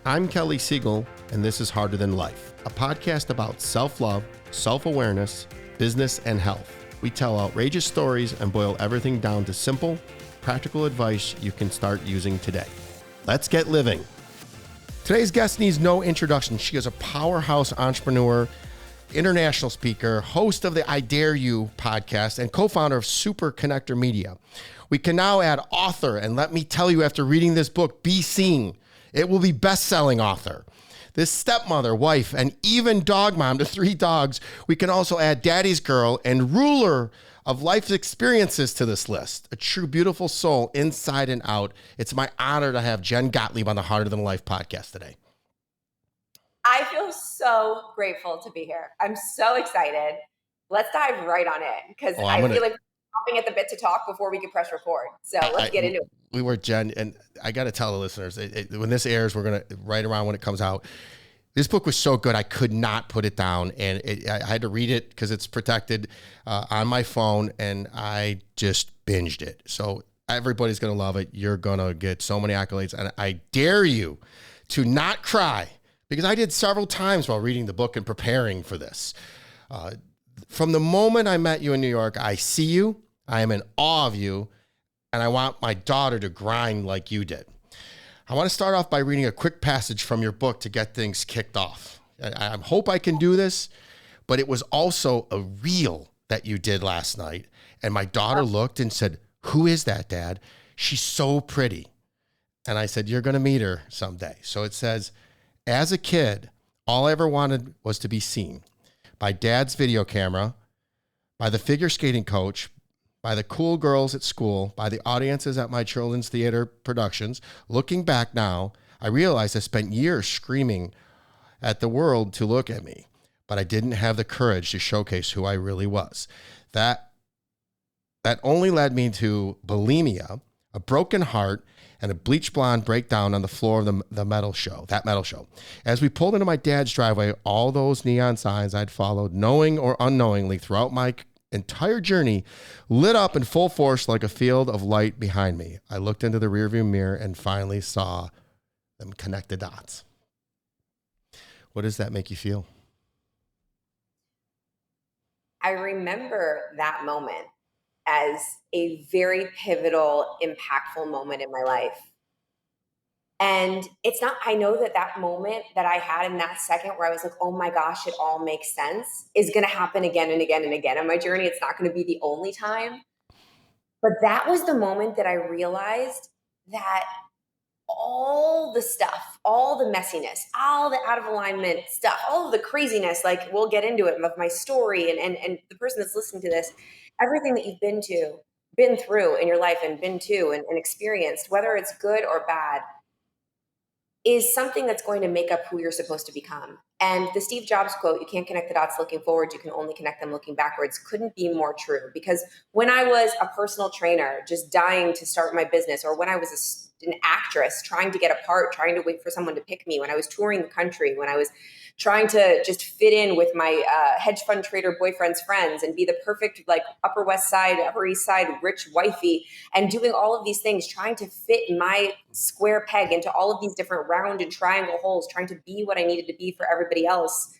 I'm Kelly Siegel, and this is Harder Than Life, a podcast about self-love, self-awareness, business, and health. We tell outrageous stories and boil everything down to simple, practical advice you can start using today. Let's get living. Today's guest needs no introduction. She is a powerhouse entrepreneur, international speaker, host of the I Dare You podcast, and co-founder of Super Connector Media. We can now add author, and let me tell you, after reading this book, Be Seen, it will be best-selling author. This stepmother, wife, and even dog mom to 3 dogs. We can also add daddy's girl and ruler of life's experiences to this list. A true beautiful soul inside and out. It's my honor to have Jen Gottlieb on the Harder Than Life podcast today. I feel so grateful to be here. I'm so excited. Let's dive right on it because feel like we're chomping at the bit to talk before we can press record. So let's get into it. We were, Jen, and I got to tell the listeners, when this airs, we're going to, right around when it comes out, this book was so good, I could not put it down, and I had to read it because it's protected on my phone, and I just binged it. So everybody's going to love it. You're going to get so many accolades, and I dare you to not cry, because I did several times while reading the book and preparing for this. From the moment I met you in New York, I see you, I am in awe of you, and I want my daughter to grind like you did. I want to start off by reading a quick passage from your book to get things kicked off. I hope I can do this, but it was also a reel that you did last night. And my daughter looked and said, "Who is that, Dad? She's so pretty." And I said, "You're going to meet her someday." So it says, "As a kid, all I ever wanted was to be seen by Dad's video camera, by the figure skating coach, by the cool girls at school, by the audiences at my children's theater productions. Looking back now, I realize I spent years screaming at the world to look at me, but I didn't have the courage to showcase who I really was. That only led me to bulimia, a broken heart, and a bleach blonde breakdown on the floor of that metal show. As we pulled into my dad's driveway, all those neon signs I'd followed, knowing or unknowingly throughout my entire journey, lit up in full force like a field of light behind me. I looked into the rearview mirror and finally saw them connect the dots." What does that make you feel? I remember that moment as a very pivotal, impactful moment in my life. And it's not, I know that moment that I had in that second where I was like, oh my gosh, it all makes sense, is going to happen again and again and again on my journey. It's not going to be the only time. But that was the moment that I realized that all the stuff, all the messiness, all the out of alignment stuff, all of the craziness, like we'll get into it, of my story and the person that's listening to this, everything that you've been through in your life and been to and experienced, whether it's good or bad, is something that's going to make up who you're supposed to become. And the Steve Jobs quote, "You can't connect the dots looking forward, you can only connect them looking backwards," couldn't be more true. Because when I was a personal trainer, just dying to start my business, or when I was an actress trying to get a part, trying to wait for someone to pick me, when I was touring the country, when I was trying to just fit in with my hedge fund trader boyfriend's friends and be the perfect like Upper West Side, Upper East Side rich wifey, and doing all of these things, trying to fit my square peg into all of these different round and triangle holes, trying to be what I needed to be for everybody else.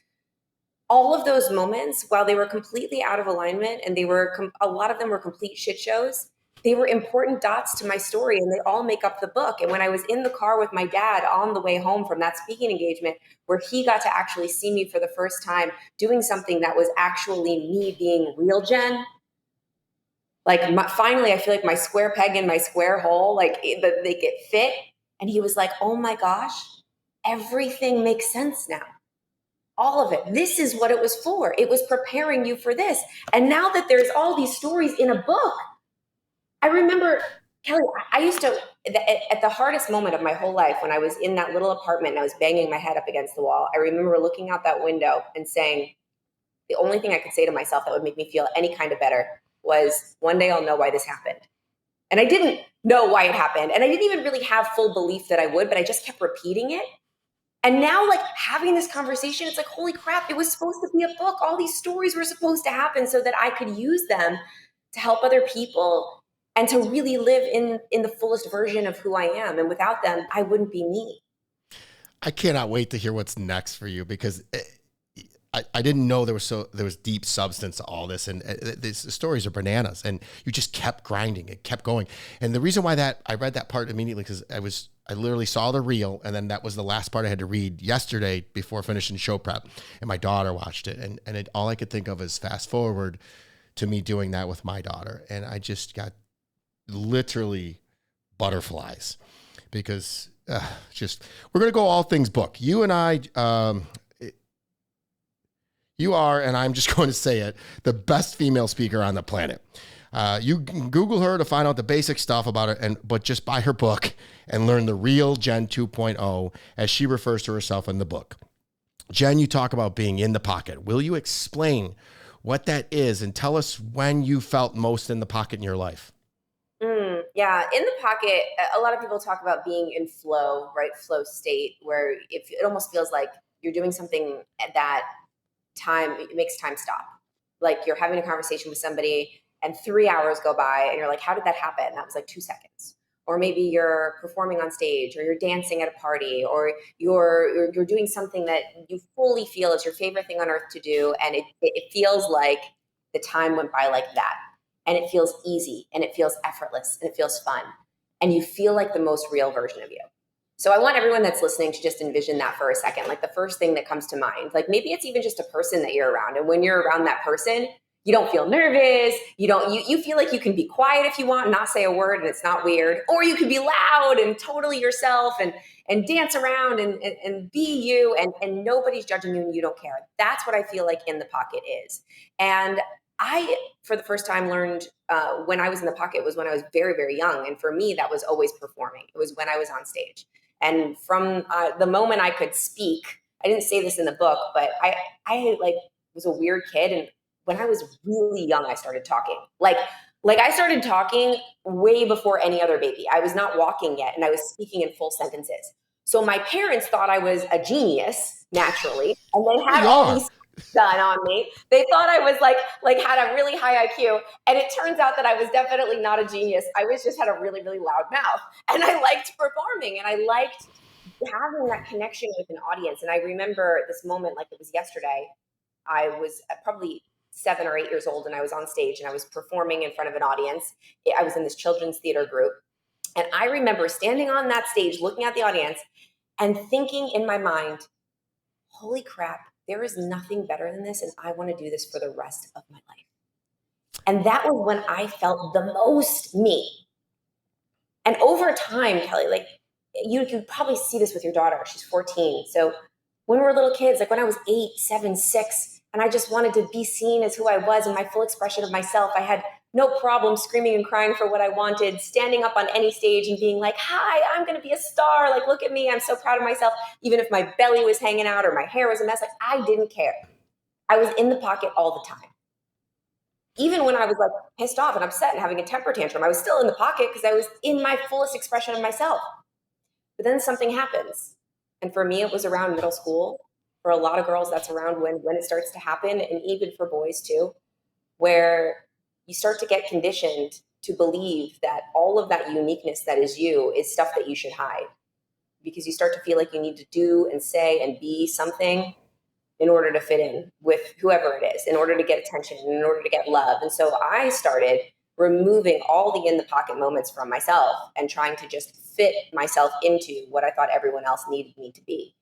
All of those moments, while they were completely out of alignment and they were a lot of them were complete shit shows, they were important dots to my story, and they all make up the book. And when I was in the car with my dad on the way home from that speaking engagement, where he got to actually see me for the first time doing something that was actually me being real, Jen, like finally, I feel like my square peg in my square hole, like they get fit. And he was like, "Oh my gosh, everything makes sense now. All of it. This is what it was for. It was preparing you for this. And now that there's all these stories in a book." I remember, Kelly, I used to, at the hardest moment of my whole life, when I was in that little apartment and I was banging my head up against the wall, I remember looking out that window and saying, the only thing I could say to myself that would make me feel any kind of better was, one day I'll know why this happened. And I didn't know why it happened. And I didn't even really have full belief that I would, but I just kept repeating it. And now, like, having this conversation, it's like, holy crap, it was supposed to be a book. All these stories were supposed to happen so that I could use them to help other people and to really live in the fullest version of who I am. And without them, I wouldn't be me. I cannot wait to hear what's next for you, because I didn't know there was deep substance to all this, and the stories are bananas, and you just kept grinding, it kept going. And the reason why I read that part immediately, because I literally saw the reel, and then that was the last part I had to read yesterday before finishing show prep, and my daughter watched it, and all I could think of is fast forward to me doing that with my daughter, and I just got literally butterflies, because we're gonna go all things book. You and I. You are, and I'm just going to say it, the best female speaker on the planet. You can Google her to find out the basic stuff about her, but just buy her book and learn the real Jen 2.0, as she refers to herself in the book. Jen, you talk about being in the pocket. Will you explain what that is and tell us when you felt most in the pocket in your life? Yeah, in the pocket, a lot of people talk about being in flow, right? Flow state, where it almost feels like you're doing something that it makes time stop. Like you're having a conversation with somebody and 3 hours go by and you're like, how did that happen? That was like 2 seconds. Or maybe you're performing on stage, or you're dancing at a party, or you're doing something that you fully feel is your favorite thing on earth to do. And it feels like the time went by like that. And it feels easy, and it feels effortless, and it feels fun. And you feel like the most real version of you. So I want everyone that's listening to just envision that for a second. Like the first thing that comes to mind, like maybe it's even just a person that you're around. And when you're around that person, you don't feel nervous. You feel like you can be quiet if you want and not say a word, and it's not weird. Or you can be loud and totally yourself and dance around and be you, and nobody's judging you and you don't care. That's what I feel like in the pocket is. And I, for the first time, learned when I was in the pocket was when I was very, very young. And for me, that was always performing. It was when I was on stage. And from the moment I could speak, I didn't say this in the book, but I like was a weird kid. And when I was really young, I started talking. Like I started talking way before any other baby. I was not walking yet, and I was speaking in full sentences. So my parents thought I was a genius naturally, and they had all these done on me. They thought I was like had a really high IQ, and it turns out that I was definitely not a genius. I was just had a really, really loud mouth, and I liked performing, and I liked having that connection with an audience. And I remember this moment like it was yesterday. I was probably 7 or 8 years old, and I was on stage and I was performing in front of an audience. I was in this children's theater group, and I remember standing on that stage looking at the audience and thinking in my mind, holy crap, there is nothing better than this, and I want to do this for the rest of my life. And that was when I felt the most me. And over time, Kelly, like you can probably see this with your daughter. She's 14. So when we were little kids, like when I was 8, 7, 6, and I just wanted to be seen as who I was and my full expression of myself, I had no problem screaming and crying for what I wanted, standing up on any stage and being like, hi, I'm going to be a star. Like, look at me. I'm so proud of myself. Even if my belly was hanging out or my hair was a mess, like I didn't care. I was in the pocket all the time. Even when I was like pissed off and upset and having a temper tantrum, I was still in the pocket because I was in my fullest expression of myself. But then something happens. And for me, it was around middle school. For a lot of girls, that's around when it starts to happen. And even for boys too, where you start to get conditioned to believe that all of that uniqueness that is you is stuff that you should hide, because you start to feel like you need to do and say and be something in order to fit in with whoever it is, in order to get attention, in order to get love. And so I started removing all the in the pocket moments from myself and trying to just fit myself into what I thought everyone else needed me to be.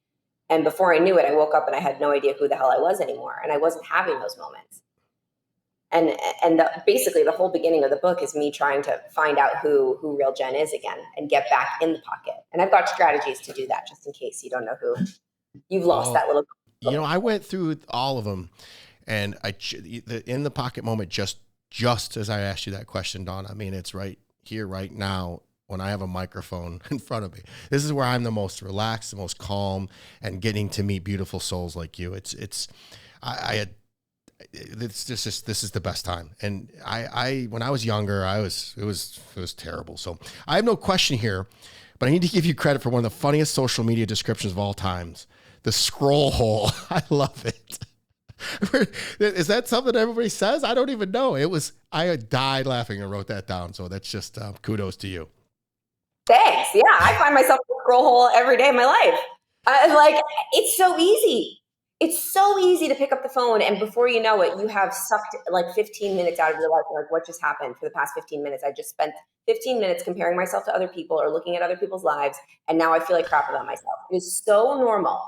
And before I knew it, I woke up and I had no idea who the hell I was anymore. And I wasn't having those moments. And basically the whole beginning of the book is me trying to find out who real Jen is again and get back in the pocket. And I've got strategies to do that, just in case you don't know who you've lost that little. I went through all of them, and the in the pocket moment, just as I asked you that question, Dawn, I mean, it's right here, right now, when I have a microphone in front of me. This is where I'm the most relaxed, the most calm, and getting to meet beautiful souls like you. This is the best time. And I when I was younger, it was terrible. So I have no question here, but I need to give you credit for one of the funniest social media descriptions of all times. The scroll hole. I love it. Is that something everybody says? I don't even know. I died laughing and wrote that down. So that's just kudos to you. Thanks. Yeah, I find myself in the scroll hole every day of my life. Like, it's so easy. It's so easy to pick up the phone, and before you know it, you have sucked like 15 minutes out of your life. Like, what just happened for the past 15 minutes? I just spent 15 minutes comparing myself to other people or looking at other people's lives, and now I feel like crap about myself. It is so normal.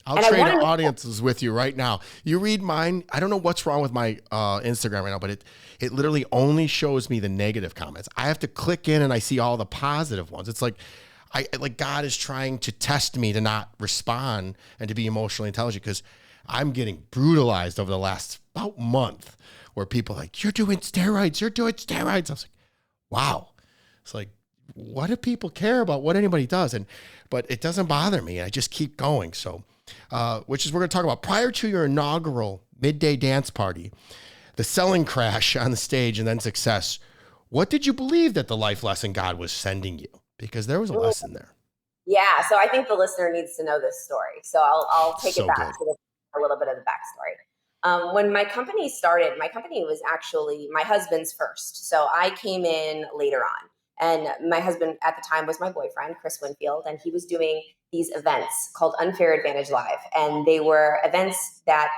I'll And I trade want to know. audiences with you right now. You read mine. I don't know what's wrong with my Instagram right now, but it literally only shows me the negative comments. I have to click in and I see all the positive ones. It's like God is trying to test me to not respond and to be emotionally intelligent, because I'm getting brutalized over the last about month where people are like, you're doing steroids. You're doing steroids. I was like, wow. It's like, what do people care about what anybody does? But it doesn't bother me. I just keep going. So, which is we're going to talk about prior to your inaugural midday dance party, the selling crash on the stage, and then success. What did you believe that the life lesson God was sending you? Because there was a lesson there. Yeah, so I think the listener needs to know this story. So I'll take it So back good. to a little bit of the backstory. When my company started, my company was actually my husband's first. So I came in later on. And my husband at the time was my boyfriend, Chris Winfield, and he was doing these events called Unfair Advantage Live. And they were events that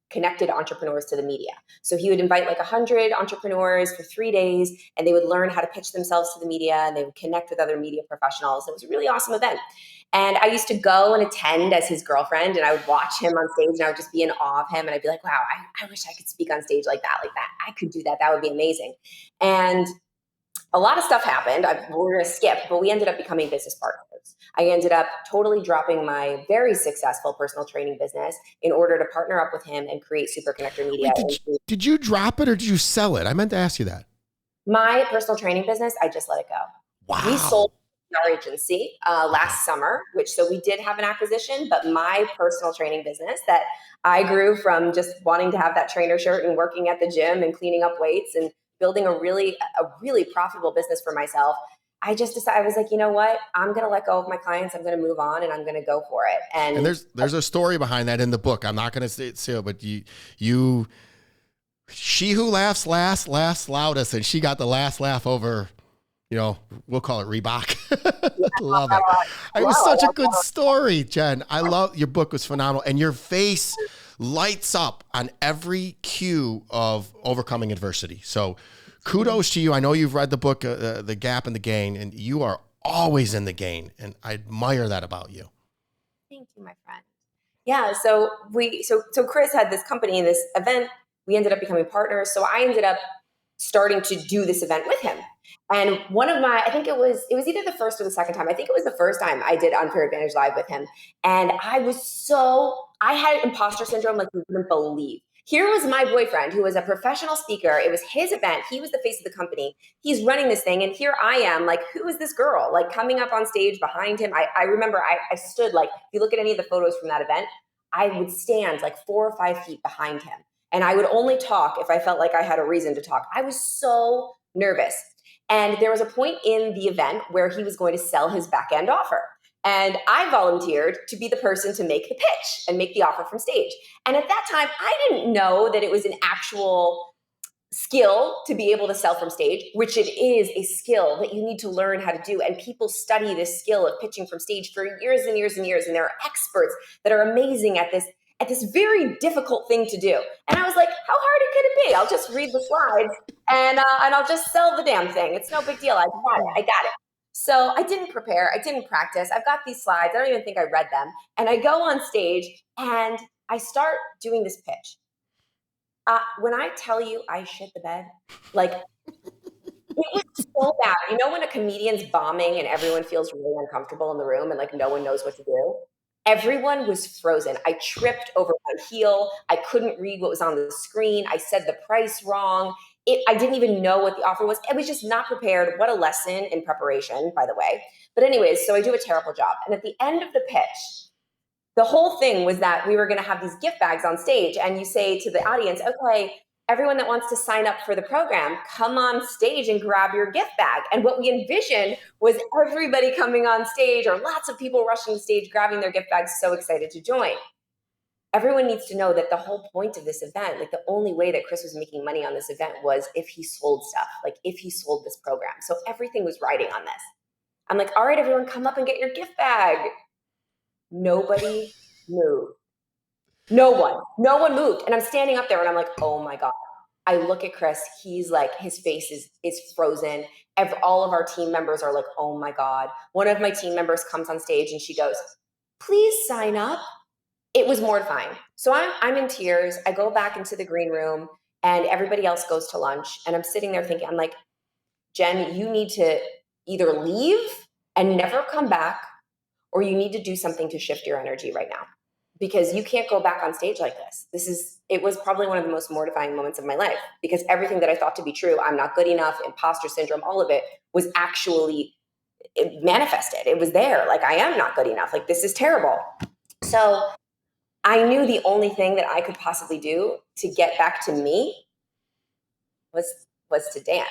connected entrepreneurs to the media. So he would invite like 100 entrepreneurs for 3 days, and they would learn how to pitch themselves to the media, and they would connect with other media professionals. It was a really awesome event. And I used to go and attend as his girlfriend, and I would watch him on stage, and I would just be in awe of him. And I'd be like, wow, I wish I could speak on stage like that, like that. I could do that. That would be amazing. And a lot of stuff happened. We're going to skip, but we ended up becoming business partners. I ended up totally dropping my very successful personal training business in order to partner up with him and create Super Connector Media. Wait, did you drop it or did you sell it? I meant to ask you that. My personal training business, I just let it go. Wow. We sold our agency last summer, so we did have an acquisition, but my personal training business that I grew from just wanting to have that trainer shirt and working at the gym and cleaning up weights and building a really profitable business for myself. I just decided, I was like, you know what? I'm going to let go of my clients. I'm going to move on and I'm going to go for it. And there's a story behind that in the book. I'm not going to say it, but she who laughs last laughs loudest, and she got the last laugh over, we'll call it Reebok. Love it. It was such a good story, Jen. I love your book was phenomenal, and your face lights up on every cue of overcoming adversity. So kudos to you. I know you've read the book, The Gap and the Gain, and you are always in the gain, and I admire that about you. Thank you, my friend. Yeah, so Chris had this company and this event. We ended up becoming partners. So I ended up starting to do this event with him. And I think it was either the first or the second time. I think it was the first time I did Unfair Advantage Live with him. And I had imposter syndrome like you wouldn't believe. Here was my boyfriend who was a professional speaker. It was his event. He was the face of the company. He's running this thing. And here I am, like, who is this girl? Like, coming up on stage behind him. I remember I stood, like, if you look at any of the photos from that event, I would stand like 4 or 5 feet behind him. And I would only talk if I felt like I had a reason to talk. I was so nervous. And there was a point in the event where he was going to sell his back end offer. And I volunteered to be the person to make the pitch and make the offer from stage. And at that time, I didn't know that it was an actual skill to be able to sell from stage, which it is a skill that you need to learn how to do. And people study this skill of pitching from stage for years and years and years. And there are experts that are amazing at this very difficult thing to do. And I was like, how hard could it be? I'll just read the slides and I'll just sell the damn thing. It's no big deal. I got it. So I didn't prepare. I didn't practice. I've got these slides. I don't even think I read them. And I go on stage and I start doing this pitch. When I tell you I shit the bed, like, it was so bad. You know when a comedian's bombing and everyone feels really uncomfortable in the room and like no one knows what to do? Everyone was frozen. I tripped over my heel. I couldn't read what was on the screen. I said the price wrong. I didn't even know what the offer was. I was just not prepared. What a lesson in preparation, by the way. But anyways, so I do a terrible job. And at the end of the pitch, the whole thing was that we were going to have these gift bags on stage. And you say to the audience, okay, everyone that wants to sign up for the program, come on stage and grab your gift bag. And what we envisioned was everybody coming on stage, or lots of people rushing the stage, grabbing their gift bags, so excited to join. Everyone needs to know that the whole point of this event, like the only way that Chris was making money on this event was if he sold stuff, like if he sold this program. So everything was riding on this. I'm like, all right, everyone, come up and get your gift bag. Nobody moved. No one moved. And I'm standing up there and I'm like, oh my God. I look at Chris, he's like, his face is frozen. All of our team members are like, oh my God. One of my team members comes on stage and she goes, please sign up. It was mortifying. So I'm in tears. I go back into the green room and everybody else goes to lunch. And I'm sitting there thinking, I'm like, Jen, you need to either leave and never come back, or you need to do something to shift your energy right now, because you can't go back on stage like this. It was probably one of the most mortifying moments of my life, because everything that I thought to be true, I'm not good enough, imposter syndrome, all of it was actually manifested. It was there. Like, I am not good enough. Like, this is terrible. So I knew the only thing that I could possibly do to get back to me was to dance.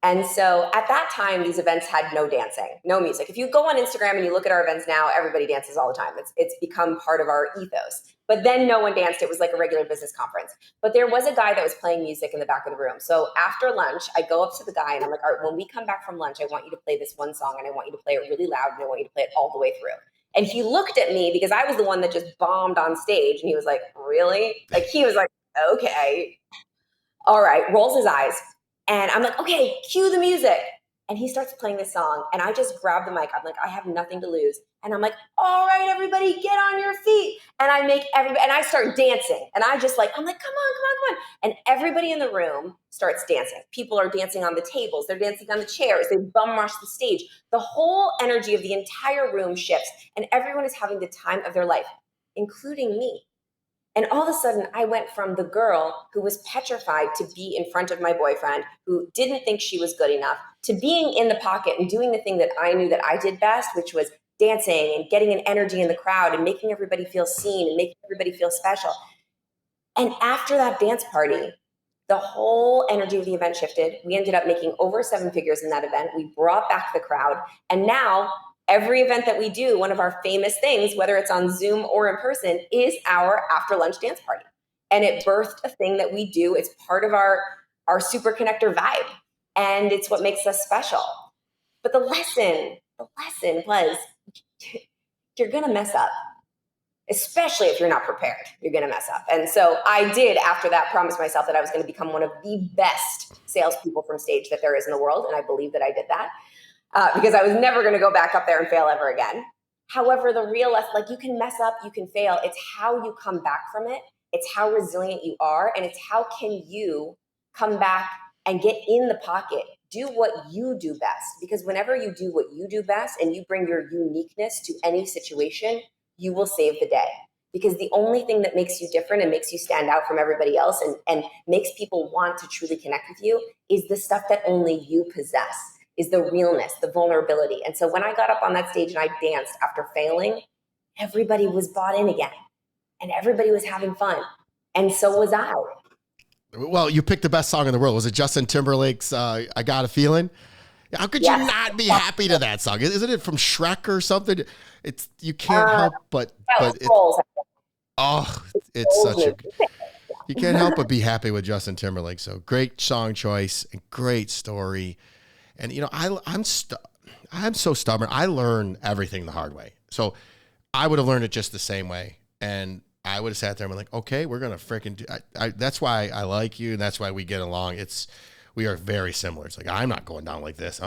And so at that time, these events had no dancing, no music. If you go on Instagram and you look at our events now, everybody dances all the time. It's become part of our ethos. But then no one danced. It was like a regular business conference. But there was a guy that was playing music in the back of the room. So after lunch, I go up to the guy and I'm like, all right, when we come back from lunch, I want you to play this one song and I want you to play it really loud and I want you to play it all the way through. And he looked at me because I was the one that just bombed on stage. And he was like, really? Like, he was like, okay. All right, rolls his eyes. And I'm like, okay, cue the music. And he starts playing this song. And I just grab the mic. I'm like, I have nothing to lose. And I'm like, all right, everybody, get on your feet. And I make everybody, and I start dancing. And I'm like, come on, come on, come on. And everybody in the room starts dancing. People are dancing on the tables. They're dancing on the chairs. They bum rush the stage. The whole energy of the entire room shifts. And everyone is having the time of their life, including me. And all of a sudden, I went from the girl who was petrified to be in front of my boyfriend, who didn't think she was good enough, to being in the pocket and doing the thing that I knew that I did best, which was dancing and getting an energy in the crowd and making everybody feel seen and making everybody feel special. And after that dance party, the whole energy of the event shifted. We ended up making over 7 figures in that event. We brought back the crowd. And now every event that we do, one of our famous things, whether it's on Zoom or in person, is our after lunch dance party. And it birthed a thing that we do. It's part of our super connector vibe. And it's what makes us special. But the lesson was, you're going to mess up. Especially if you're not prepared, you're going to mess up. And so I did, after that, promise myself that I was going to become one of the best salespeople from stage that there is in the world. And I believe that I did that because I was never going to go back up there and fail ever again. However, the real lesson, like, you can mess up, you can fail. It's how you come back from it. It's how resilient you are. And it's how can you come back and get in the pocket, do what you do best. Because whenever you do what you do best and you bring your uniqueness to any situation, you will save the day. Because the only thing that makes you different and makes you stand out from everybody else and makes people want to truly connect with you is the stuff that only you possess, is the realness, the vulnerability. And so when I got up on that stage and I danced after failing, everybody was bought in again and everybody was having fun. And so was I. Well, you picked the best song in the world. Was it Justin Timberlake's I Got a Feeling? How could you not be happy to that song? Isn't it from Shrek or something? It's, you can't help but it's such a, you can't help but be happy with Justin Timberlake. So great song choice and great story. And I'm so stubborn. I learn everything the hard way. So I would have learned it just the same way. And I would have sat there and been like, okay, we're going to freaking do, that's why I like you. And that's why we get along. We are very similar. It's like, I'm not going down like this.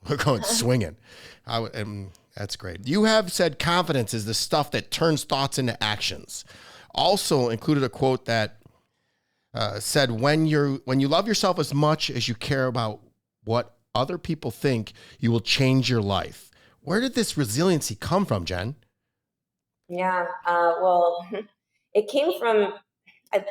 We're going swinging. And that's great. You have said confidence is the stuff that turns thoughts into actions. Also included a quote that said, when you love yourself as much as you care about what other people think, you will change your life. Where did this resiliency come from, Jen? Yeah, well, it came from,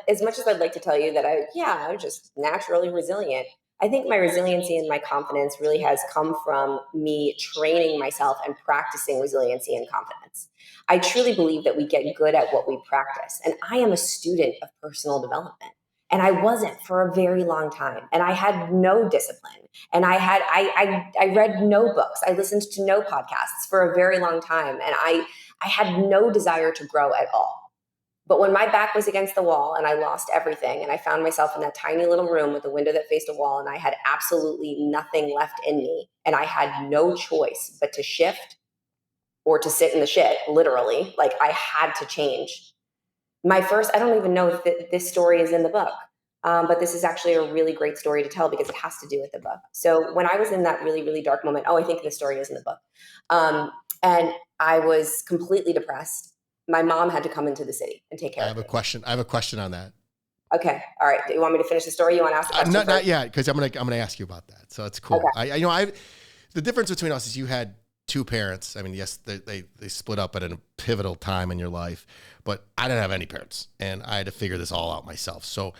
as much as I'd like to tell you that I'm just naturally resilient. I think my resiliency and my confidence really has come from me training myself and practicing resiliency and confidence. I truly believe that we get good at what we practice. And I am a student of personal development. And I wasn't for a very long time. And I had no discipline. And I read no books. I listened to no podcasts for a very long time. And I had no desire to grow at all. But when my back was against the wall and I lost everything and I found myself in that tiny little room with a window that faced a wall and I had absolutely nothing left in me and I had no choice but to shift, or to sit in the shit, literally. Like I had to change. I don't even know if this story is in the book, but this is actually a really great story to tell because it has to do with the book. So when I was in that really, really dark moment, I think this story is in the book. And I was completely depressed. My mom had to come into the city and take care of me. I have a question on that. Okay. All right. Do you want me to finish the story? You want to ask the question Not yet, because I'm gonna ask you about that. So it's cool. Okay. The difference between us is you had two parents. I mean, yes, they split up at a pivotal time in your life, but I didn't have any parents, and I had to figure this all out myself. So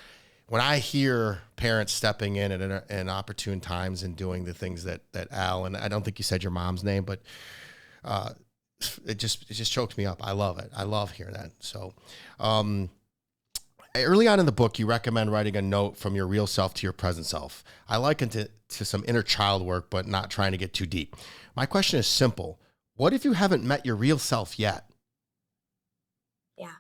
when I hear parents stepping in at an opportune times and doing the things that Al, and I don't think you said your mom's name, but it just chokes me up. I love it. I love hearing that. So early on in the book, you recommend writing a note from your real self to your present self. I liken it to some inner child work, but not trying to get too deep. My question is simple. What if you haven't met your real self yet? Yeah.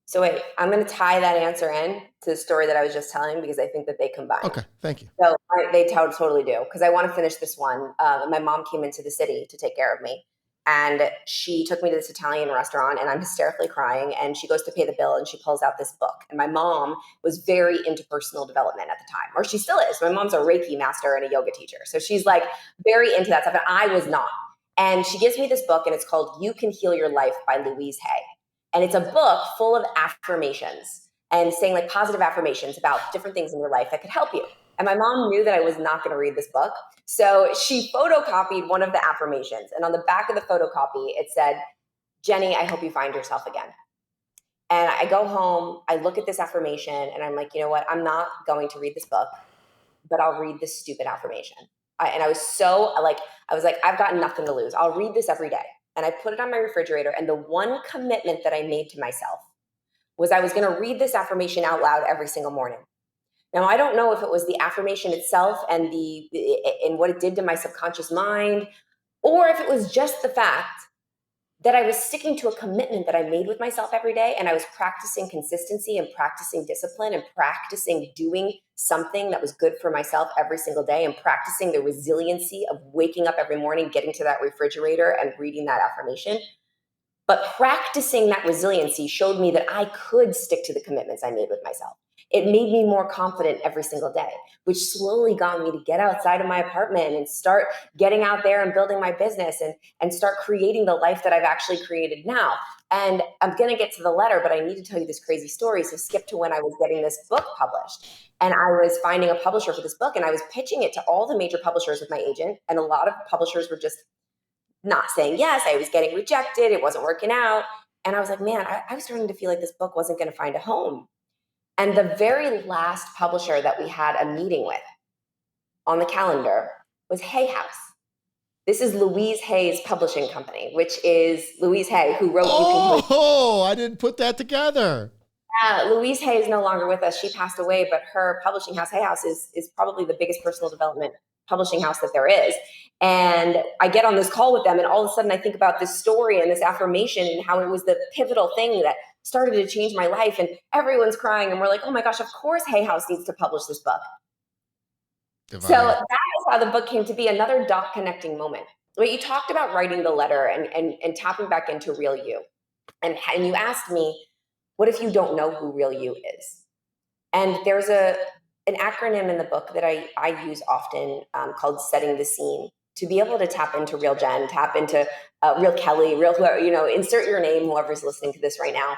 So wait, I'm going to tie that answer in to the story that I was just telling because I think that they combine. Okay, thank you. So they totally do, because I want to finish this one. My mom came into the city to take care of me, and she took me to this Italian restaurant, and I'm hysterically crying, and she goes to pay the bill, and she pulls out this book. And my mom was very into personal development at the time, or she still is. My mom's a Reiki master and a yoga teacher. So she's like very into that stuff, and I was not. And she gives me this book, and it's called You Can Heal Your Life by Louise Hay. And it's a book full of affirmations and saying like positive affirmations about different things in your life that could help you. And my mom knew that I was not going to read this book. So she photocopied one of the affirmations. And on the back of the photocopy, it said, Jenny, I hope you find yourself again. And I go home, I look at this affirmation, and I'm like, you know what? I'm not going to read this book, but I'll read this stupid affirmation. And I was so like, I've got nothing to lose. I'll read this every day. And I put it on my refrigerator. And the one commitment that I made to myself was I was going to read this affirmation out loud every single morning. Now, I don't know if it was the affirmation itself and what it did to my subconscious mind, or if it was just the fact that I was sticking to a commitment that I made with myself every day, and I was practicing consistency and practicing discipline and practicing doing something that was good for myself every single day and practicing the resiliency of waking up every morning, getting to that refrigerator and reading that affirmation. But practicing that resiliency showed me that I could stick to the commitments I made with myself. It made me more confident every single day, which slowly got me to get outside of my apartment and start getting out there and building my business and start creating the life that I've actually created now. And I'm going to get to the letter, but I need to tell you this crazy story. So skip to when I was getting this book published. And I was finding a publisher for this book, and I was pitching it to all the major publishers with my agent. And a lot of publishers were just not saying yes. I was getting rejected. It wasn't working out. And I was like, man, I was starting to feel like this book wasn't going to find a home. And the very last publisher that we had a meeting with on the calendar was Hay House. This is Louise Hay's publishing company, which is Louise Hay, who wrote I didn't put that together. Louise Hay is no longer with us. She passed away, but her publishing house, Hay House, is probably the biggest personal development publishing house that there is. And I get on this call with them, and all of a sudden I think about this story and this affirmation and how it was the pivotal thing that started to change my life. And everyone's crying, and we're like, oh my gosh, of course Hay House needs to publish this book. Divine. So that is how the book came to be, another dot connecting moment. But you talked about writing the letter and tapping back into real you. And you asked me, what if you don't know who real you is? And there's an acronym in the book that I use often called setting the scene, to be able to tap into real Jen, tap into real Kelly, real whoever, insert your name, whoever's listening to this right now.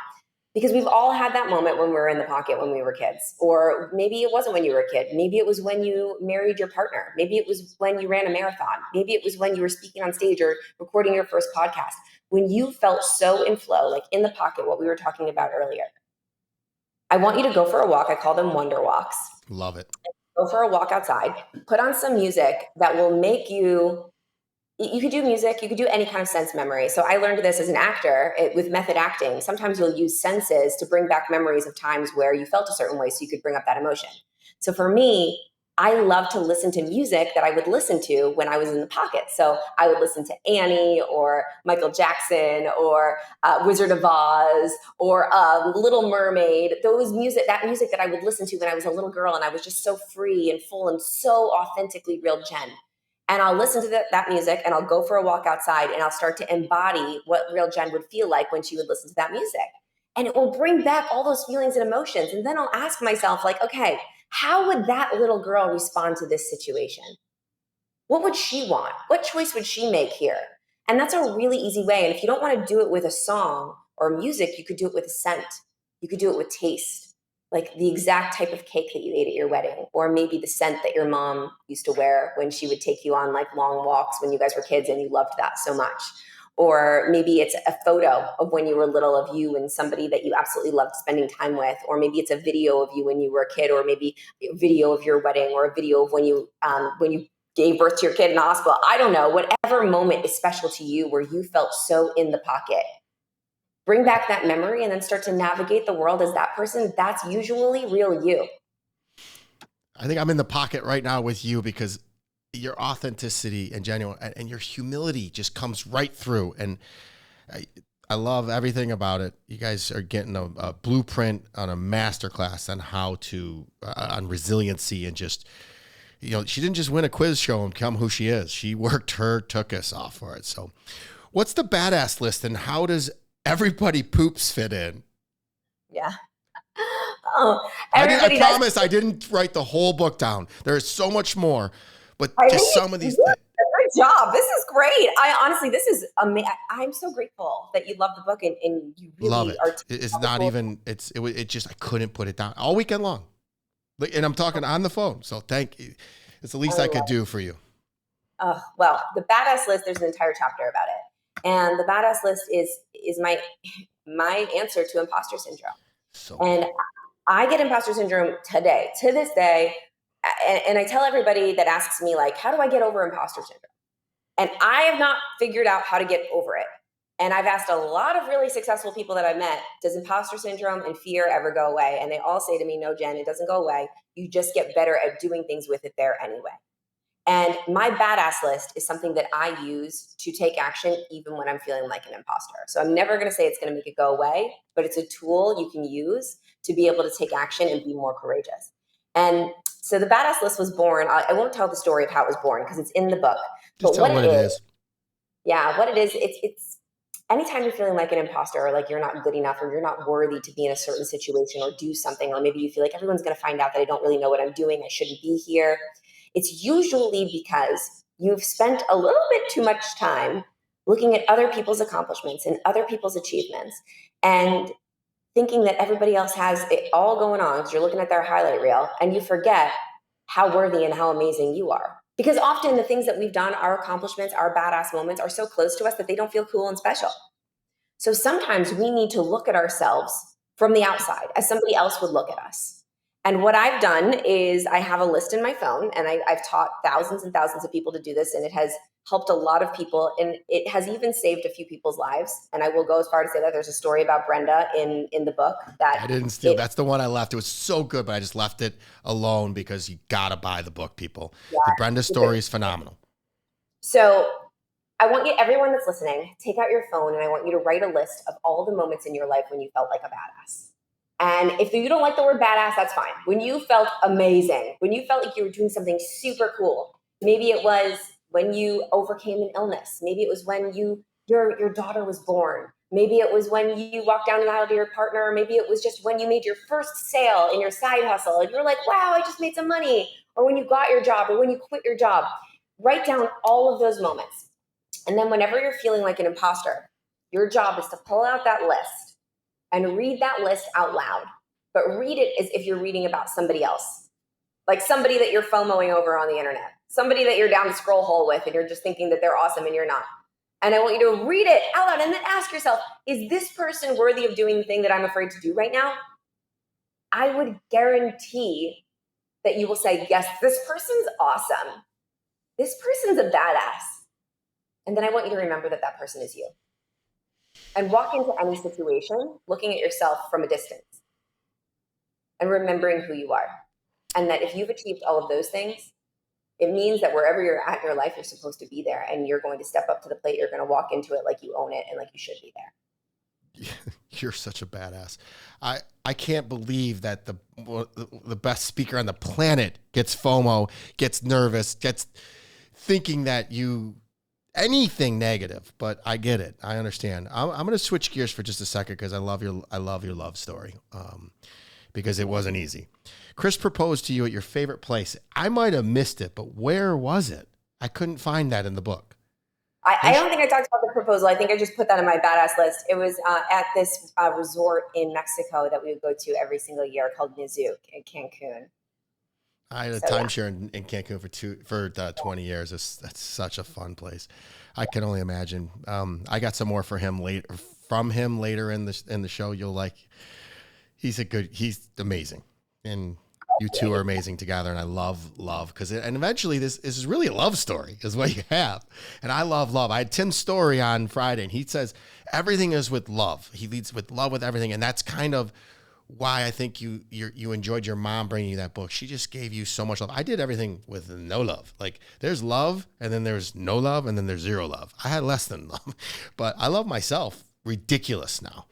Because we've all had that moment when we were in the pocket when we were kids. Or maybe it wasn't when you were a kid. Maybe it was when you married your partner. Maybe it was when you ran a marathon. Maybe it was when you were speaking on stage or recording your first podcast. When you felt so in flow, like in the pocket, what we were talking about earlier. I want you to go for a walk. I call them wonder walks. Love it. Go for a walk outside. Put on some music that will make you could do music, you could do any kind of sense memory. So I learned this as an actor with method acting. Sometimes you'll use senses to bring back memories of times where you felt a certain way so you could bring up that emotion. So for me, I love to listen to music that I would listen to when I was in the pocket. So I would listen to Annie or Michael Jackson or Wizard of Oz or Little Mermaid. That music that I would listen to when I was a little girl and I was just so free and full and so authentically real Jen. And I'll listen to that music, and I'll go for a walk outside, and I'll start to embody what real Jen would feel like when she would listen to that music. And it will bring back all those feelings and emotions. And then I'll ask myself, like, okay, how would that little girl respond to this situation? What would she want? What choice would she make here? And that's a really easy way. And if you don't want to do it with a song or music, you could do it with a scent. You could do it with taste, like the exact type of cake that you ate at your wedding, or maybe the scent that your mom used to wear when she would take you on like long walks when you guys were kids and you loved that so much. Or maybe it's a photo of when you were little of you and somebody that you absolutely loved spending time with. Or maybe it's a video of you when you were a kid, or maybe a video of your wedding, or a video of when you gave birth to your kid in the hospital. I don't know, whatever moment is special to you where you felt so in the pocket. Bring back that memory and then start to navigate the world as that person. That's usually real you. I think I'm in the pocket right now with you because your authenticity and genuine and your humility just comes right through. And I love everything about it. You guys are getting a blueprint on a masterclass on how to, on resiliency and just, you know, she didn't just win a quiz show and become who she is. She worked her tuchus off for it. So what's the badass list and how does everybody poops fit in? Yeah. Oh, I promise I didn't write the whole book down. There's so much more, but just some of these things. Good job. This is great. I honestly, this is amazing. I'm so grateful that you love the book and you really love it. Are. It's not even, it just, I couldn't put it down all weekend long. And I'm talking on the phone. So thank you. It's the least I could do for you. Well, the badass list, there's an entire chapter about it. And the badass list is my answer to imposter syndrome. And I get imposter syndrome to this day. And I tell everybody that asks me, like, how do I get over imposter syndrome? And I have not figured out how to get over it. And I've asked a lot of really successful people that I've met, does imposter syndrome and fear ever go away? And they all say to me, no, Jen, it doesn't go away. You just get better at doing things with it there anyway. And my badass list is something that I use to take action even when I'm feeling like an imposter. So I'm never going to say it's going to make it go away, but it's a tool you can use to be able to take action and be more courageous. And so the badass list was born. I won't tell the story of how it was born because it's in the book. Just tell what it is. Yeah, what it is, it's anytime you're feeling like an imposter or like you're not good enough or you're not worthy to be in a certain situation or do something, or maybe you feel like everyone's going to find out that I don't really know what I'm doing, I shouldn't be here. It's usually because you've spent a little bit too much time looking at other people's accomplishments and other people's achievements and thinking that everybody else has it all going on because you're looking at their highlight reel and you forget how worthy and how amazing you are. Because often the things that we've done, our accomplishments, our badass moments are so close to us that they don't feel cool and special. So sometimes we need to look at ourselves from the outside as somebody else would look at us. And what I've done is I have a list in my phone, and I've taught thousands and thousands of people to do this, and it has helped a lot of people, and it has even saved a few people's lives. And I will go as far to say that there's a story about Brenda in the book that I didn't steal. That's the one I left. It was so good, but I just left it alone because you got to buy the book, people. Yeah, the Brenda story is phenomenal. So I want you, everyone that's listening, take out your phone, and I want you to write a list of all the moments in your life when you felt like a badass. And if you don't like the word badass, that's fine. When you felt amazing, when you felt like you were doing something super cool, maybe it was when you overcame an illness. Maybe it was when your daughter was born. Maybe it was when you walked down an aisle to your partner. Or maybe it was just when you made your first sale in your side hustle and you're like, wow, I just made some money. Or when you got your job or when you quit your job. Write down all of those moments. And then whenever you're feeling like an imposter, your job is to pull out that list and read that list out loud, but read it as if you're reading about somebody else, like somebody that you're FOMOing over on the internet, somebody that you're down the scroll hole with and you're just thinking that they're awesome and you're not. And I want you to read it out loud and then ask yourself, is this person worthy of doing the thing that I'm afraid to do right now? I would guarantee that you will say, yes, this person's awesome. This person's a badass. And then I want you to remember that that person is you. And walk into any situation looking at yourself from a distance and remembering who you are. And that if you've achieved all of those things, it means that wherever you're at in your life, you're supposed to be there and you're going to step up to the plate. You're going to walk into it like you own it and like you should be there. You're such a badass. I can't believe that the best speaker on the planet gets FOMO, gets nervous, thinking that anything negative, but I get it. I understand. I'm going to switch gears for just a second because I love your love story. Because it wasn't easy. Chris proposed to you at your favorite place. I might have missed it, but where was it? I couldn't find that in the book. I don't think I talked about the proposal. I think I just put that on my badass list. It was at this resort in Mexico that we would go to every single year called Nizuc in Cancun. I had a timeshare in Cancun for 20 years. That's such a fun place. I can only imagine. I got some more from him later in the show. You'll like. He's amazing, and you two are amazing together. And I love and eventually this is really a love story is what you have. And I love. I had Tim's story on Friday, and he says everything is with love. He leads with love with everything, and that's kind of why I think you enjoyed your mom bringing you that book. She just gave you so much love. I did everything with no love. Like there's love, and then there's no love, and then there's zero love. I had less than love, but I love myself ridiculous now.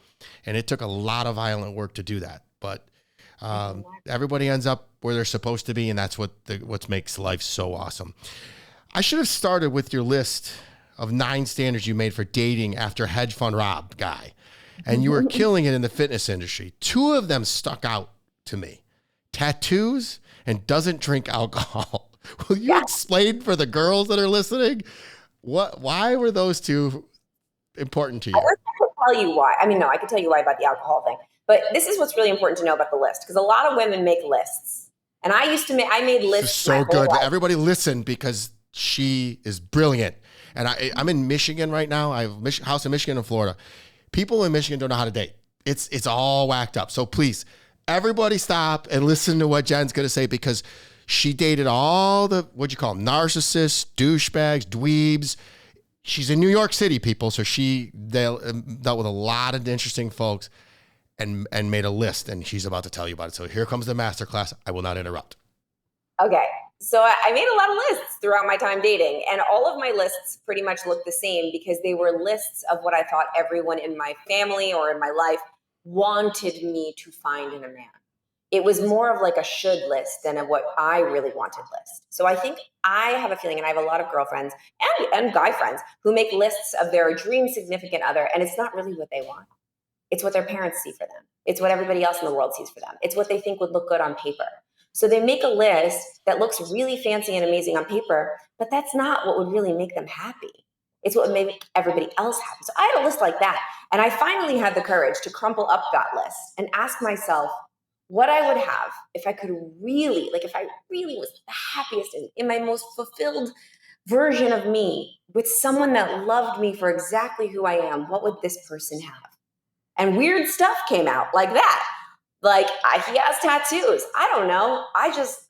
And it took a lot of violent work to do that. But everybody ends up where they're supposed to be, and that's what makes life so awesome. I should have started with your list of 9 standards you made for dating after hedge fund Rob guy. And you were killing it in the fitness industry. 2 of them stuck out to me. Tattoos and doesn't drink alcohol. Will you explain for the girls that are listening, why were those 2 important to you? Tell you why. I mean, no, I could tell you why about the alcohol thing, but this is what's really important to know about the list, because a lot of women make lists, and I made lists. So good. Everybody listen, because she is brilliant. And I'm in Michigan right now. I have a house in Michigan and Florida. People in Michigan don't know how to date. It's all whacked up. So please, everybody stop and listen to what Jen's going to say, because she dated all the, what'd you call them? Narcissists, douchebags, dweebs. She's in New York City, people, so she dealt with a lot of interesting folks and made a list, and she's about to tell you about it. So here comes the masterclass. I will not interrupt. Okay. So I made a lot of lists throughout my time dating, and all of my lists pretty much looked the same because they were lists of what I thought everyone in my family or in my life wanted me to find in a man. It was more of like a should list than a what I really wanted list. So I think I have a feeling, and I have a lot of girlfriends and guy friends who make lists of their dream significant other, and it's not really what they want. It's what their parents see for them. It's what everybody else in the world sees for them. It's what they think would look good on paper. So they make a list that looks really fancy and amazing on paper, but that's not what would really make them happy. It's what would make everybody else happy. So I had a list like that, and I finally had the courage to crumple up that list and ask myself, what I would have if I could really, if I really was the happiest in my most fulfilled version of me with someone that loved me for exactly who I am, what would this person have? And weird stuff came out like that. He has tattoos. I don't know.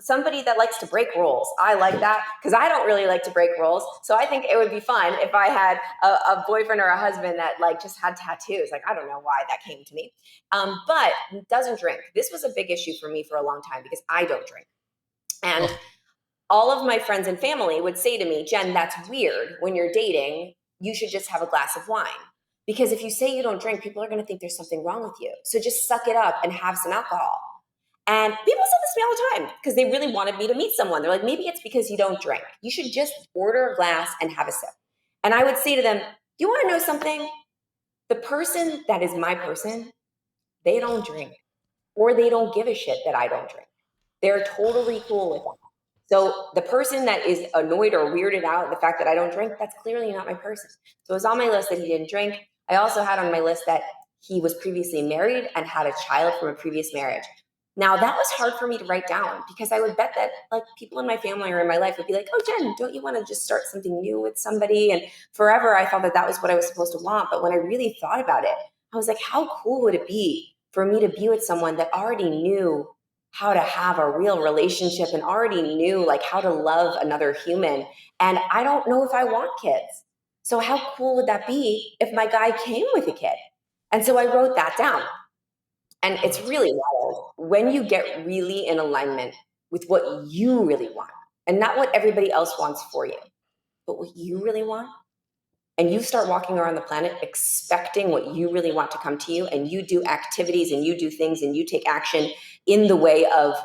Somebody that likes to break rules. I like that because I don't really like to break rules. So I think it would be fun if I had a boyfriend or a husband that just had tattoos. I don't know why that came to me. But doesn't drink. This was a big issue for me for a long time because I don't drink. And all of my friends and family would say to me, Jen, that's weird. When you're dating, you should just have a glass of wine. Because if you say you don't drink, people are going to think there's something wrong with you. So just suck it up and have some alcohol. And people said this to me all the time because they really wanted me to meet someone. They're like, maybe it's because you don't drink. You should just order a glass and have a sip. And I would say to them, you want to know something? The person that is my person, they don't drink. Or they don't give a shit that I don't drink. They're totally cool with that. So the person that is annoyed or weirded out at the fact that I don't drink, that's clearly not my person. So it was on my list that he didn't drink. I also had on my list that he was previously married and had a child from a previous marriage. Now that was hard for me to write down because I would bet that people in my family or in my life would be like, oh, Jen, don't you want to just start something new with somebody? And forever I thought that was what I was supposed to want. But when I really thought about it, I was like, how cool would it be for me to be with someone that already knew how to have a real relationship and already knew how to love another human. And I don't know if I want kids. So how cool would that be if my guy came with a kid? And so I wrote that down. And it's really wild when you get really in alignment with what you really want and not what everybody else wants for you, but what you really want. And you start walking around the planet expecting what you really want to come to you, and you do activities and you do things and you take action in the way of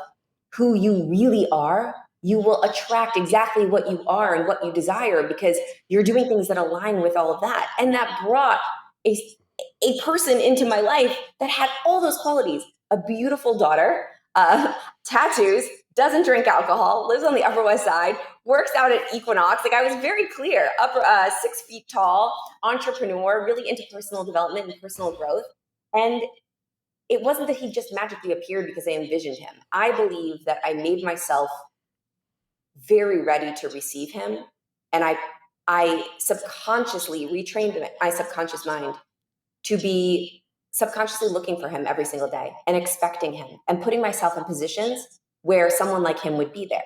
who you really are, you will attract exactly what you are and what you desire because you're doing things that align with all of that. And that brought a person into my life that had all those qualities: a beautiful daughter, tattoos, doesn't drink alcohol, lives on the Upper West Side, works out at Equinox. Like, I was very clear, 6 feet tall, entrepreneur, really into personal development and personal growth. And it wasn't that he just magically appeared because I envisioned him. I believe that I made myself very ready to receive him. And I subconsciously retrained my subconscious mind to be subconsciously looking for him every single day and expecting him and putting myself in positions where someone like him would be there.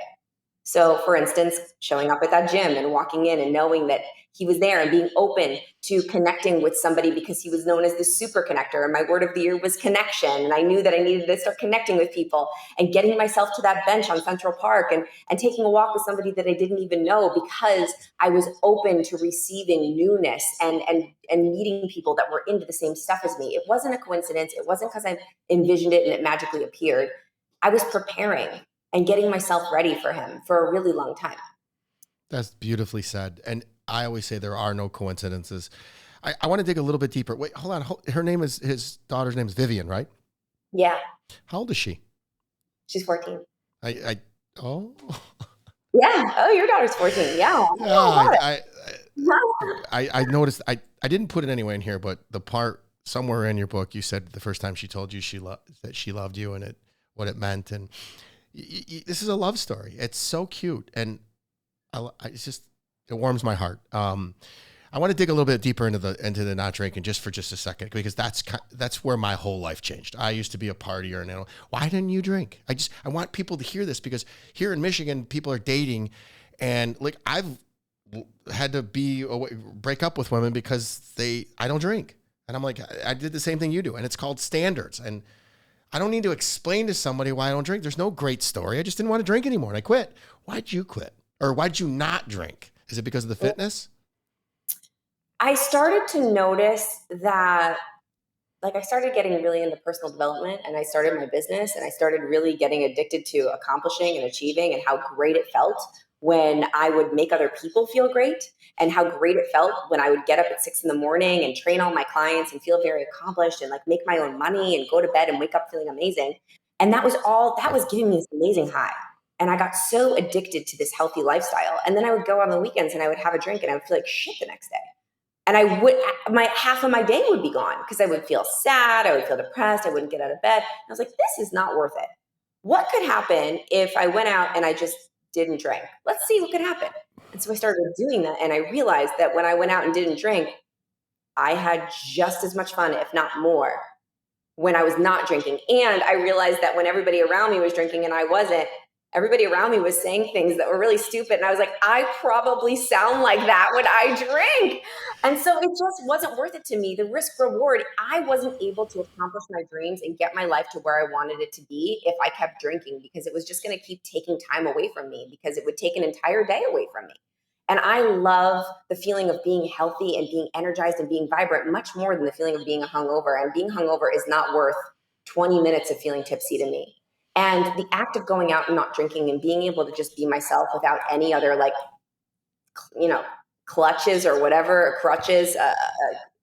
So, for instance, showing up at that gym and walking in and knowing that he was there and being open to connecting with somebody because he was known as the super connector. And my word of the year was connection. And I knew that I needed to start connecting with people and getting myself to that bench on Central Park and taking a walk with somebody that I didn't even know because I was open to receiving newness and meeting people that were into the same stuff as me. It wasn't a coincidence. It wasn't because I envisioned it and it magically appeared. I was preparing and getting myself ready for him for a really long time. That's beautifully said. And I always say there are no coincidences. I want to dig a little bit deeper. Wait, hold on. His daughter's name is Vivian, right? Yeah. How old is she? She's 14. Oh. Yeah. Oh, your daughter's 14. Yeah. I noticed, I didn't put it anywhere in here, but the part somewhere in your book, you said the first time she told you that she loved you and what it meant. And this is a love story. It's so cute. And it warms my heart. I want to dig a little bit deeper into the not drinking just for just a second, because that's where my whole life changed. I used to be a partier, and why didn't you drink? I want people to hear this, because here in Michigan, people are dating, and like I've had to break up with women because I don't drink. And I'm like, I did the same thing you do. And it's called standards. And I don't need to explain to somebody why I don't drink. There's no great story. I just didn't want to drink anymore and I quit. Why'd you quit? Or why'd you not drink? Is it because of the fitness? I started to notice that, like, I started getting really into personal development, and I started my business, and I started really getting addicted to accomplishing and achieving, and how great it felt when I would make other people feel great, and how great it felt when I would get up at 6 a.m. and train all my clients and feel very accomplished and like make my own money and go to bed and wake up feeling amazing. And that was giving me this amazing high. And I got so addicted to this healthy lifestyle. And then I would go on the weekends and I would have a drink and I would feel like shit the next day. And half of my day would be gone because I would feel sad. I would feel depressed. I wouldn't get out of bed. I was like, this is not worth it. What could happen if I went out and I just didn't drink? Let's see what could happen. And so I started doing that. And I realized that when I went out and didn't drink, I had just as much fun, if not more, when I was not drinking. And I realized that when everybody around me was drinking and I wasn't, everybody around me was saying things that were really stupid. And I was like, I probably sound like that when I drink. And so it just wasn't worth it to me. The risk reward, I wasn't able to accomplish my dreams and get my life to where I wanted it to be if I kept drinking, because it was just going to keep taking time away from me, because it would take an entire day away from me. And I love the feeling of being healthy and being energized and being vibrant much more than the feeling of being hungover. And being hungover is not worth 20 minutes of feeling tipsy to me. And the act of going out and not drinking and being able to just be myself without any other, like, clutches or whatever, crutches. I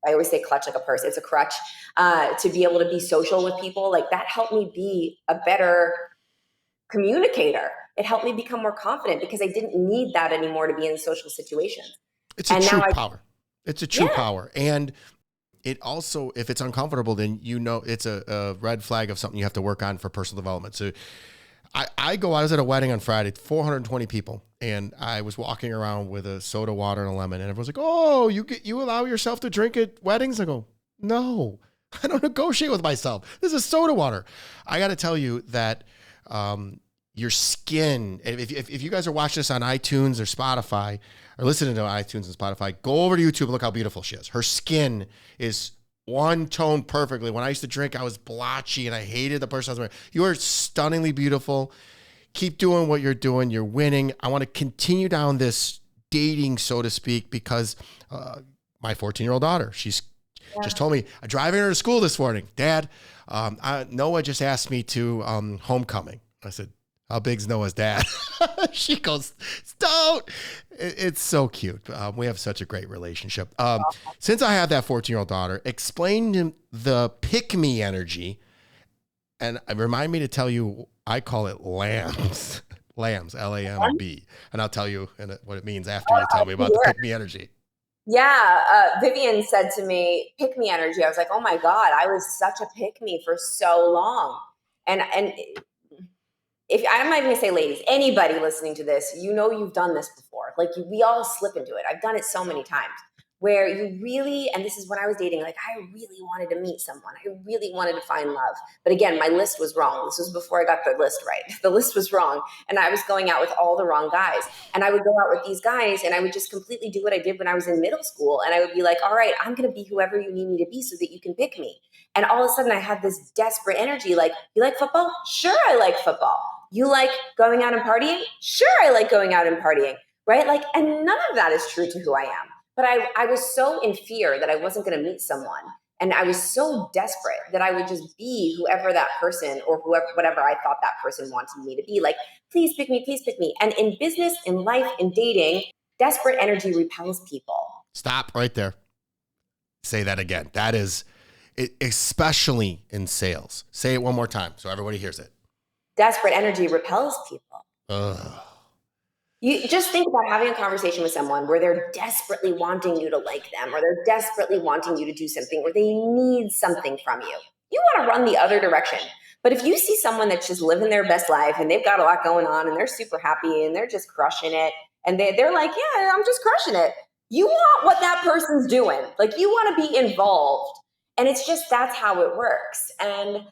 always say clutch like a purse. It's a crutch, to be able to be social with people. Like, that helped me be a better communicator. It helped me become more confident because I didn't need that anymore to be in social situations. It's a true power. It's a true power. And it also, if it's uncomfortable, then it's a red flag of something you have to work on for personal development. So I was at a wedding on Friday, 420 people, and I was walking around with a soda water and a lemon, and everyone's like, oh, you allow yourself to drink at weddings? I go, no, I don't negotiate with myself. This is soda water. I got to tell you that your skin, if you guys are watching this on iTunes or Spotify, or listening to iTunes and Spotify, go over to YouTube and look how beautiful she is. Her skin is one tone perfectly. When I used to drink, I was blotchy and I hated the person I was wearing. You are stunningly beautiful. Keep doing what you're doing. You're winning. I want to continue down this dating, so to speak, because my 14-year-old daughter, she's just told me, I'm driving her to school this morning. Dad, Noah just asked me to homecoming. I said, How big's Noah's dad? She goes, don't. It's so cute. We have such a great relationship. Since I have that 14-year-old daughter, explain the pick me energy. And remind me to tell you, I call it lambs. Lambs, Lamb. And I'll tell you what it means after you tell me about the pick me energy. Yeah, Vivian said to me, pick me energy. I was like, oh my God, I was such a pick me for so long. And if I'm not even gonna say ladies, anybody listening to this, you know you've done this before. Like we all slip into it. I've done it so many times where you really, and this is when I was dating, like I really wanted to meet someone. I really wanted to find love. But again, my list was wrong. This was before I got the list right. The list was wrong. And I was going out with all the wrong guys. And I would go out with these guys and I would just completely do what I did when I was in middle school. And I would be like, all right, I'm going to be whoever you need me to be so that you can pick me. And all of a sudden I had this desperate energy. Like, you like football? Sure, I like football. You like going out and partying? Sure, I like going out and partying, right? Like, and none of that is true to who I am. But I was so in fear that I wasn't going to meet someone. And I was so desperate that I would just be whoever that person or whatever I thought that person wanted me to be. Like, please pick me, please pick me. And in business, in life, in dating, desperate energy repels people. Stop right there. Say that again. That is, especially in sales. Say it one more time so everybody hears it. Desperate energy repels people. Ugh. You just think about having a conversation with someone where they're desperately wanting you to like them, or they're desperately wanting you to do something, or they need something from you. You want to run the other direction. But if you see someone that's just living their best life and they've got a lot going on and they're super happy and they're just crushing it and they're like, yeah, I'm just crushing it. You want what that person's doing. Like, you want to be involved. And it's just, that's how it works. And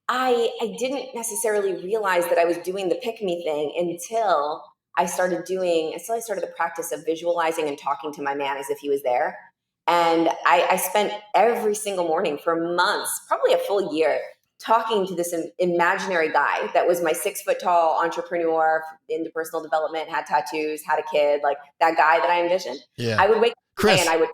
I didn't necessarily realize that I was doing the pick me thing until I started the practice of visualizing and talking to my man as if he was there. And I spent every single morning for months, probably a full year, talking to this imaginary guy that was my 6 foot tall entrepreneur into personal development, had tattoos, had a kid, like that guy that I envisioned. Yeah. I would wake up Chris. and I would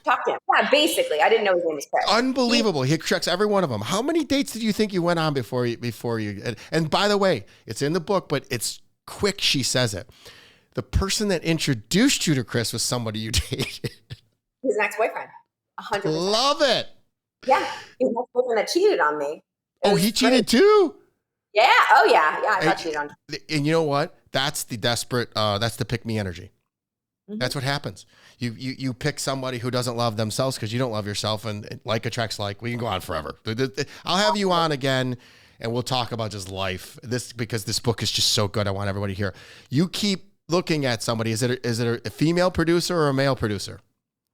talk to him. Yeah, basically. I didn't know his name was Chris. Unbelievable. He checks every one of them. How many dates did you think you went on before you and by the way, it's in the book, but it's quick. She says it. The person that introduced you to Chris was somebody you dated. His ex-boyfriend. 100%. Love it. Yeah. His ex-boyfriend that cheated on me. Oh, he cheated too? Yeah. Oh, yeah. Yeah, I got cheated on. And you know what? That's the desperate, that's the pick me energy. Mm-hmm. That's what happens. You pick somebody who doesn't love themselves because you don't love yourself, and like attracts like. We can go on forever. I'll have you on again, and we'll talk about just life. Because this book is just so good. I want everybody to hear. You keep looking at somebody. Is it a female producer or a male producer?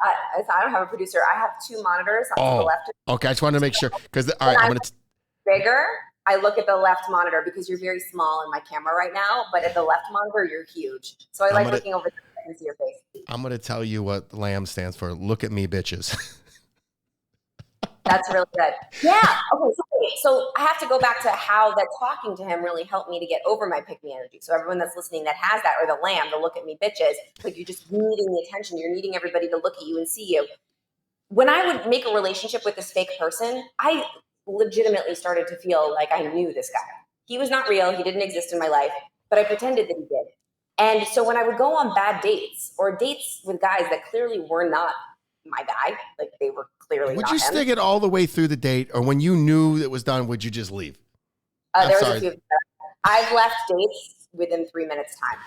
I don't have a producer. I have 2 monitors on the left. Okay. I just wanted to make sure because all right, I'm gonna bigger. I look at the left monitor because you're very small in my camera right now, but at the left monitor, you're huge. So I like looking over there and see your face. I'm going to tell you what LAM stands for. Look at me, bitches. That's really good. Yeah. Okay. So I have to go back to how that talking to him really helped me to get over my pick me energy. So everyone that's listening that has that, or the LAM, the look at me bitches, like you're just needing the attention. You're needing everybody to look at you and see you. When I would make a relationship with this fake person, I legitimately started to feel like I knew this guy. He was not real. He didn't exist in my life, but I pretended that he did. And so when I would go on bad dates or dates with guys that clearly were not my guy, like they were clearly would not you him. stick it all the way through the date, or when you knew it was done, would you just leave? There was a few. I've left dates within 3 minutes time.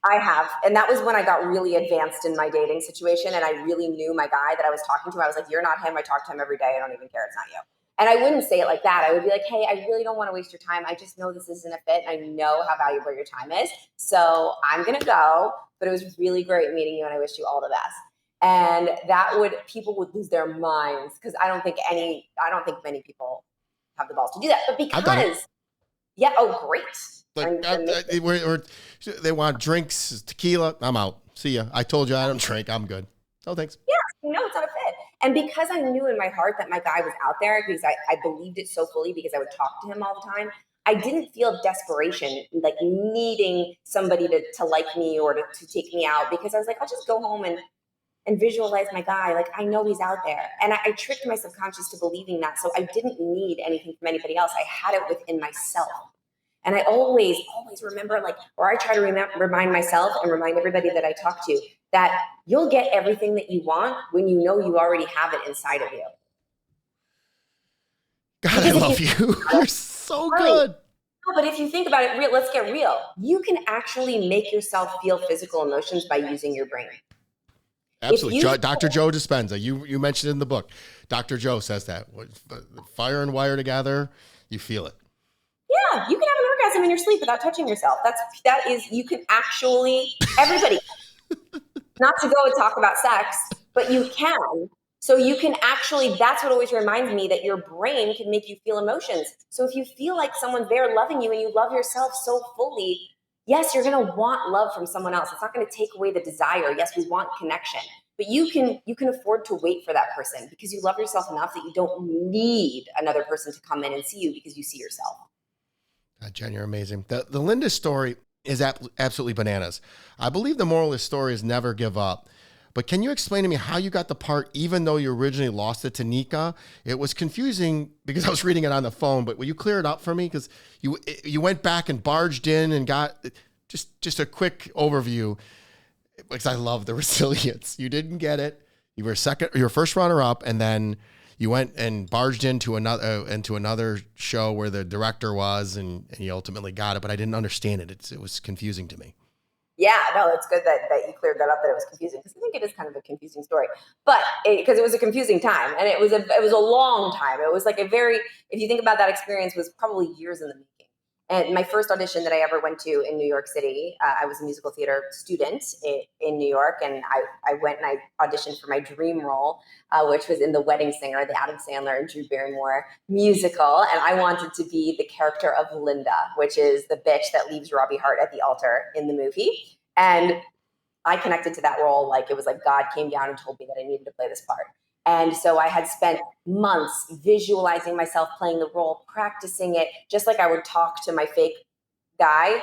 I have. And that was when I got really advanced in my dating situation. And I really knew my guy that I was talking to. I was like, you're not him. I talk to him every day. I don't even care. It's not you. And I wouldn't say it like that. I would be like, hey, I really don't want to waste your time. I just know this isn't a fit. And I know how valuable your time is. So I'm going to go. But it was really great meeting you. And I wish you all the best. And people would lose their minds because I don't think many people have the balls to do that. But because, yeah, oh, great. Like, they want drinks, tequila. I'm out. See ya. I told you I don't drink. I'm good. Oh, thanks. Yeah, it's not a fit. And because I knew in my heart that my guy was out there, because I believed it so fully, because I would talk to him all the time, I didn't feel desperation, like needing somebody to like me or to take me out, because I was like, I'll just go home and visualize my guy. Like, I know he's out there. And I tricked my subconscious to believing that. So I didn't need anything from anybody else. I had it within myself. And I always remember, like, or I try to remind myself and remind everybody that I talk to, that you'll get everything that you want when you know you already have it inside of you. God, Because I if you love you. You're so right. good. No, but if you think about it, let's get real. You can actually make yourself feel physical emotions by using your brain. Absolutely. Dr. Joe Dispenza, you mentioned in the book, Dr. Joe says that fire and wire together, you feel it. Yeah, you can have an orgasm in your sleep without touching yourself. You can actually, everybody, not to go and talk about sex, but you can. So you can actually, that's what always reminds me that your brain can make you feel emotions. So if you feel like someone's there loving you and you love yourself so fully, yes, you're going to want love from someone else. It's not going to take away the desire. Yes, we want connection, but you can afford to wait for that person because you love yourself enough that you don't need another person to come in and see you because you see yourself. Jen, you're amazing. The Linda story is absolutely bananas. I believe the moral of the story is never give up. But can you explain to me how you got the part, even though you originally lost it to Nika? It was confusing because I was reading it on the phone, but will you clear it up for me? Because you went back and barged in and got just a quick overview, because I love the resilience. You didn't get it. You were first runner up, and then you went and barged into another show where the director was, and you ultimately got it. But I didn't understand it. It was confusing to me. Yeah, no, it's good that you cleared that up, that it was confusing, because I think it is kind of a confusing story, but because it was a confusing time, and it was a long time. It was like if you think about that experience, was probably years in the making. And my first audition that I ever went to in New York City, I was a musical theater student in New York, and I went and I auditioned for my dream role, which was in The Wedding Singer, the Adam Sandler and Drew Barrymore musical. And I wanted to be the character of Linda, which is the bitch that leaves Robbie Hart at the altar in the movie. And I connected to that role like it was like God came down and told me that I needed to play this part. And so I had spent months visualizing myself playing the role, practicing it, just like I would talk to my fake guy.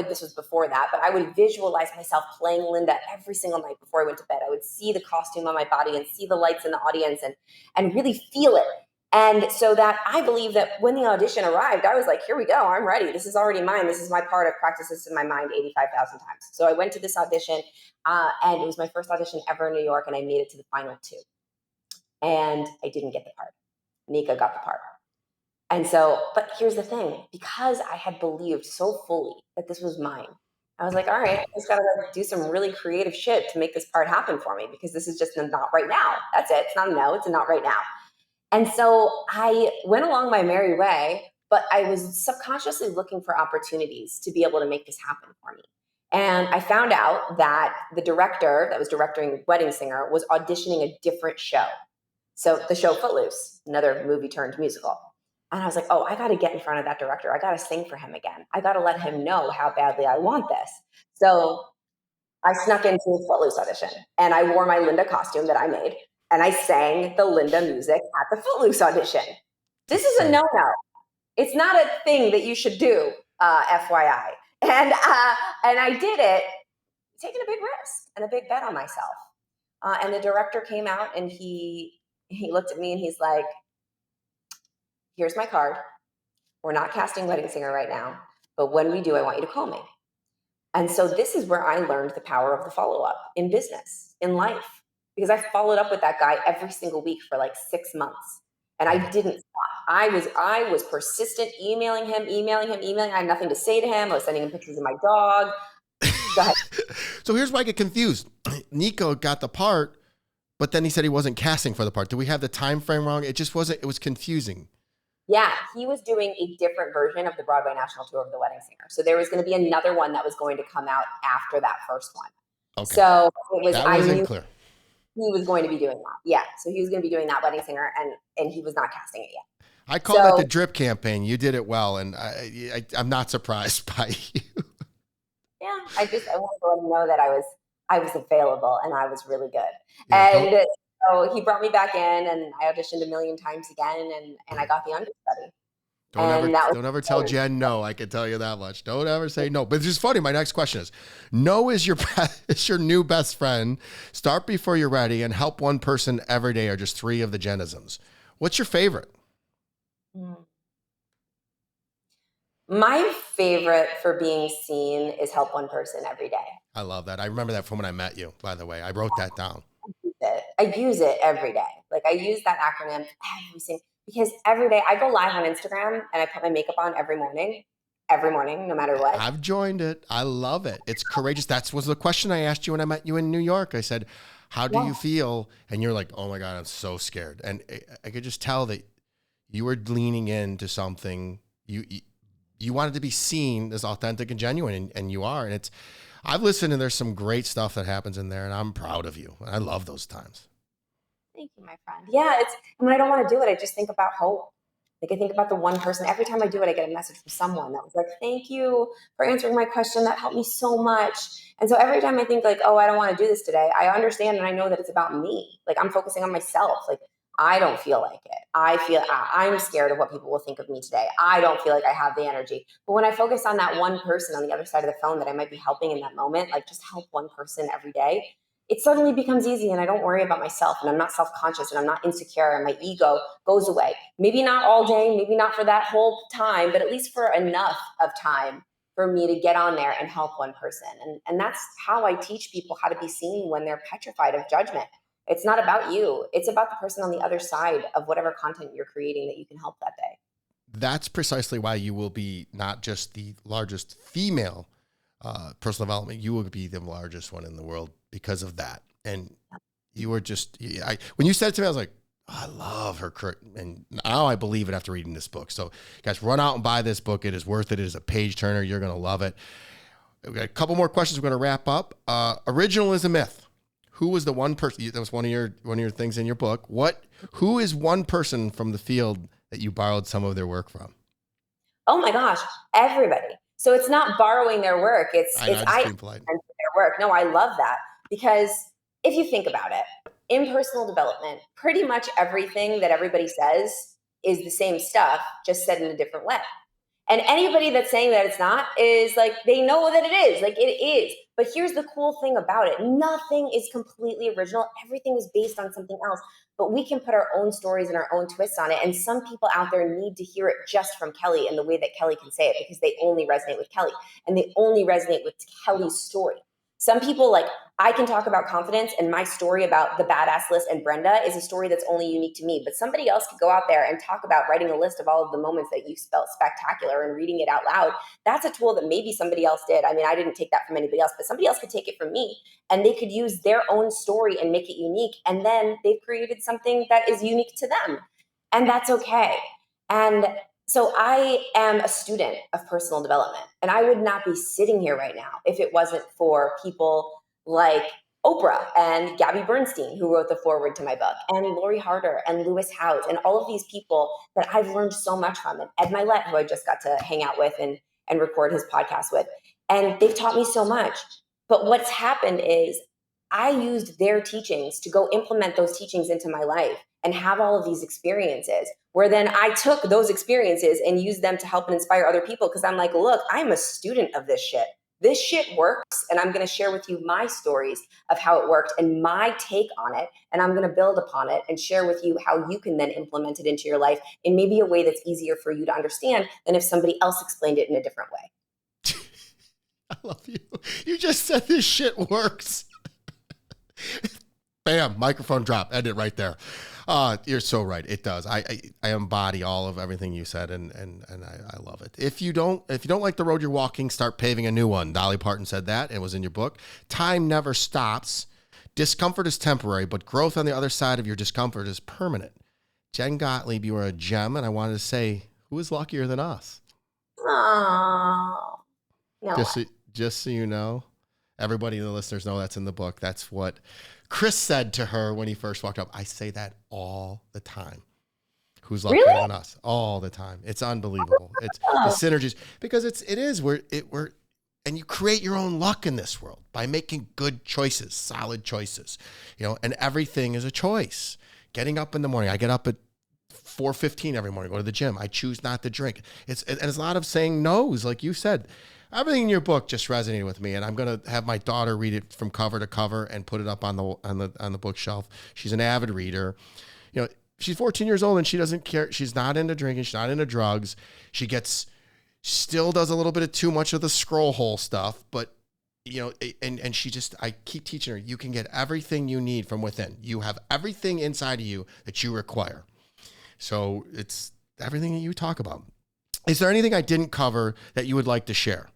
This was before that, but I would visualize myself playing Linda every single night before I went to bed. I would see the costume on my body and see the lights in the audience and really feel it. And so that I believe that when the audition arrived, I was like, here we go, I'm ready. This is already mine. This is my part. I've practiced this in my mind 85,000 times. So I went to this audition, and it was my first audition ever in New York, and I made it to the final two. And I didn't get the part. Nika got the part. And so, but here's the thing, because I had believed so fully that this was mine, I was like, all right, I just got to do some really creative shit to make this part happen for me, because this is just not right now. That's it. It's not a no, it's a not right now. And so I went along my merry way, but I was subconsciously looking for opportunities to be able to make this happen for me. And I found out that the director that was directing Wedding Singer was auditioning a different show. So the show Footloose, another movie turned musical. And I was like, oh, I got to get in front of that director. I got to sing for him again. I got to let him know how badly I want this. So I snuck into a Footloose audition, and I wore my Linda costume that I made, and I sang the Linda music at the Footloose audition. This is a no-no. It's not a thing that you should do, FYI. And I did it, taking a big risk and a big bet on myself. And the director came out, and he looked at me, and he's like, here's my card. We're not casting Wedding Singer right now, but when we do, I want you to call me. And so this is where I learned the power of the follow-up in business, in life, because I followed up with that guy every single week for like 6 months, and I didn't stop. I was persistent, emailing him. I had nothing to say to him. I was sending him pictures of my dog. Go ahead. So here's why I get confused. Nico got the part, but then he said he wasn't casting for the part. Do we have the time frame wrong? It just wasn't. It was confusing. Yeah, he was doing a different version of the Broadway National Tour of The Wedding Singer. So there was going to be another one that was going to come out after that first one. Okay. So it was, that I wasn't knew clear. He was going to be doing that. Yeah. So he was going to be doing that Wedding Singer, and he was not casting it yet. I call that the drip campaign. You did it well, and I'm not surprised by you. Yeah, I wanted to let him know that I was available and I was really good. Yeah, and so he brought me back in, and I auditioned a million times again, and I got the understudy. Don't ever tell Jen no. I can tell you that much. Don't ever say no. But it's just funny. My next question is: no is your new best friend. Start before you're ready, and help one person every day are just 3 of the Jenisms. What's your favorite? My favorite for being seen is help one person every day. I love that. I remember that from when I met you, by the way. I wrote that down. I use it every day. Like I use that acronym because every day I go live on Instagram and I put my makeup on every morning, no matter what. I've joined it. I love it. It's courageous. That was the question I asked you when I met you in New York. I said, how do you feel? And you're like, oh my God, I'm so scared. And I could just tell that you were leaning into something. You wanted to be seen as authentic and genuine, and you are. And I've listened, and there's some great stuff that happens in there, and I'm proud of you. I love those times. Thank you, my friend. Yeah, when I don't want to do it, I just think about hope. Like I think about the one person. Every time I do it, I get a message from someone that was like, thank you for answering my question. That helped me so much. And so every time I think like, oh, I don't want to do this today, I understand and I know that it's about me. Like I'm focusing on myself. Like I don't feel like it. I'm scared of what people will think of me today. I don't feel like I have the energy. But when I focus on that one person on the other side of the phone that I might be helping in that moment, like just help one person every day, it suddenly becomes easy and I don't worry about myself and I'm not self-conscious and I'm not insecure and my ego goes away. Maybe not all day, maybe not for that whole time, but at least for enough of time for me to get on there and help one person. And that's how I teach people how to be seen when they're petrified of judgment. It's not about you. It's about the person on the other side of whatever content you're creating that you can help that day. That's precisely why you will be not just the largest female personal development, you will be the largest one in the world because of that. And you were when you said it to me, I was like, oh, I love her. And now I believe it after reading this book. So guys, run out and buy this book. It is worth it. It is a page turner. You're going to love it. We've got a couple more questions. We're going to wrap up. Original is a myth. Who was the one person that was one of your things in your book? Who is one person from the field that you borrowed some of their work from? Oh my gosh, everybody. So it's not borrowing their work. It's I their work. No, I love that because if you think about it, in personal development, pretty much everything that everybody says is the same stuff, just said in a different way. And anybody that's saying that it's not is like, they know that it is. Like it is. But here's the cool thing about it. Nothing is completely original. Everything is based on something else. But we can put our own stories and our own twists on it. And some people out there need to hear it just from Kelly and the way that Kelly can say it because they only resonate with Kelly and they only resonate with Kelly's story. Some people like, I can talk about confidence and my story about the badass list and Brenda is a story that's only unique to me. But somebody else could go out there and talk about writing a list of all of the moments that you felt spectacular and reading it out loud. That's a tool that maybe somebody else did. I mean, I didn't take that from anybody else, but somebody else could take it from me and they could use their own story and make it unique. And then they've created something that is unique to them. And that's okay. And so I am a student of personal development, and I would not be sitting here right now if it wasn't for people like Oprah and Gabby Bernstein, who wrote the foreword to my book, and Lori Harder and Lewis Howes, and all of these people that I've learned so much from, and Ed Milet, who I just got to hang out with and record his podcast with. And they've taught me so much. But what's happened is I used their teachings to go implement those teachings into my life and have all of these experiences where then I took those experiences and used them to help and inspire other people. Cause I'm like, look, I'm a student of this shit. This shit works. And I'm going to share with you my stories of how it worked and my take on it. And I'm going to build upon it and share with you how you can then implement it into your life in maybe a way that's easier for you to understand than if somebody else explained it in a different way. I love you. You just said this shit works. Bam, microphone drop. End it right there. You're so right. It does. I embody all of everything you said, and I love it. If you don't like the road you're walking, start paving a new one. Dolly Parton said that. It was in your book. Time never stops. Discomfort is temporary, but growth on the other side of your discomfort is permanent. Jen Gottlieb, you are a gem, and I wanted to say, who is luckier than us? Oh, no. Just so you know, everybody, the listeners know that's in the book. That's what Chris said to her when he first walked up. I say that all the time. Who's luckier than us? All the time. It's unbelievable. It's the synergies because and you create your own luck in this world by making good choices, solid choices, and everything is a choice. Getting up in the morning. I get up at 4:15 every morning, go to the gym. I choose not to drink. It's a lot of saying no's, like you said. Everything in your book just resonated with me, and I'm going to have my daughter read it from cover to cover and put it up on the bookshelf. She's an avid reader. She's 14 years old and she doesn't care. She's not into drinking. She's not into drugs. She gets still does a little bit of too much of the scroll hole stuff, but you know, and she just, I keep teaching her, you can get everything you need from within. You have everything inside of you that you require. So it's everything that you talk about. Is there anything I didn't cover that you would like to share?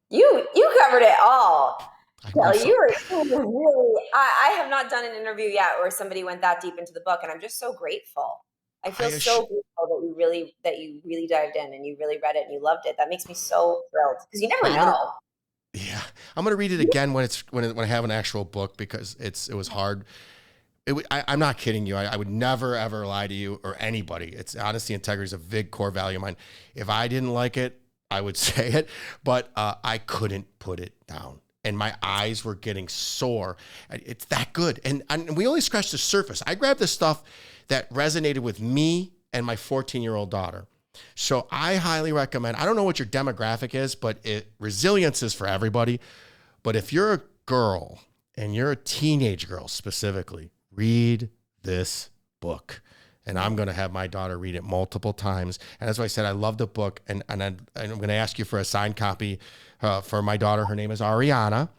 You covered it all. Kelly, So, you were really, I have not done an interview yet where somebody went that deep into the book, and I'm just so grateful. I feel so grateful that you really dived in and you really read it and you loved it. That makes me so thrilled because you never know. Yeah, I'm gonna read it again when I have an actual book, because it was hard. I'm not kidding you. I would never ever lie to you or anybody. It's honesty, integrity is a big core value of mine. If I didn't like it, I would say it, but I couldn't put it down, and my eyes were getting sore. It's that good, and we only scratched the surface. I grabbed the stuff that resonated with me and my 14-year-old daughter. So I highly recommend, I don't know what your demographic is, but resilience is for everybody. But if you're a girl and you're a teenage girl specifically, read this book. And I'm going to have my daughter read it multiple times. And as I said, I love the book. And I'm going to ask you for a signed copy for my daughter. Her name is Ariana.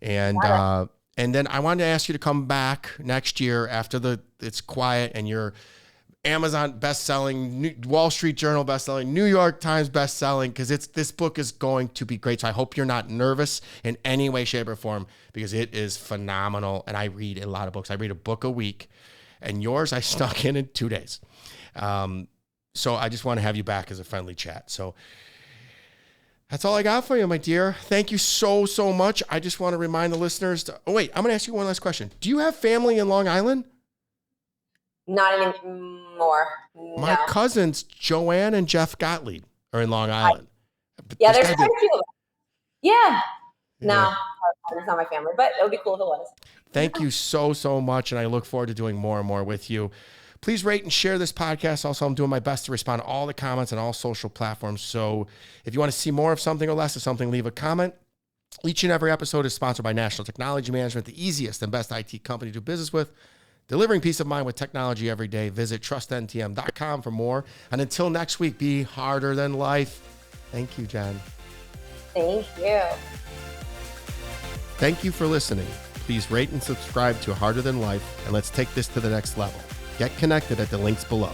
And then I wanted to ask you to come back next year after it's quiet and you're Amazon best-selling, Wall Street Journal best-selling, New York Times best-selling, because this book is going to be great. So I hope you're not nervous in any way, shape, or form, because it is phenomenal. And I read a lot of books. I read a book a week, and yours I snuck in 2 days. So I just want to have you back as a friendly chat. So that's all I got for you, my dear. Thank you so, so much. I just want to remind the listeners I'm going to ask you one last question. Do you have family in Long Island? Not anymore. No. My cousins, Joanne and Jeff Gottlieb, are in Long Island. Yeah, there's quite a few of them. Yeah. No, it's not my family, but it would be cool if it was. Thank you so, so much, and I look forward to doing more and more with you. Please rate and share this podcast. Also, I'm doing my best to respond to all the comments on all social platforms. So if you want to see more of something or less of something, leave a comment. Each and every episode is sponsored by National Technology Management, the easiest and best IT company to do business with. Delivering peace of mind with technology every day. Visit trustntm.com for more. And until next week, be harder than life. Thank you, Jen. Thank you. Thank you for listening. Please rate and subscribe to Harder Than Life, and let's take this to the next level. Get connected at the links below.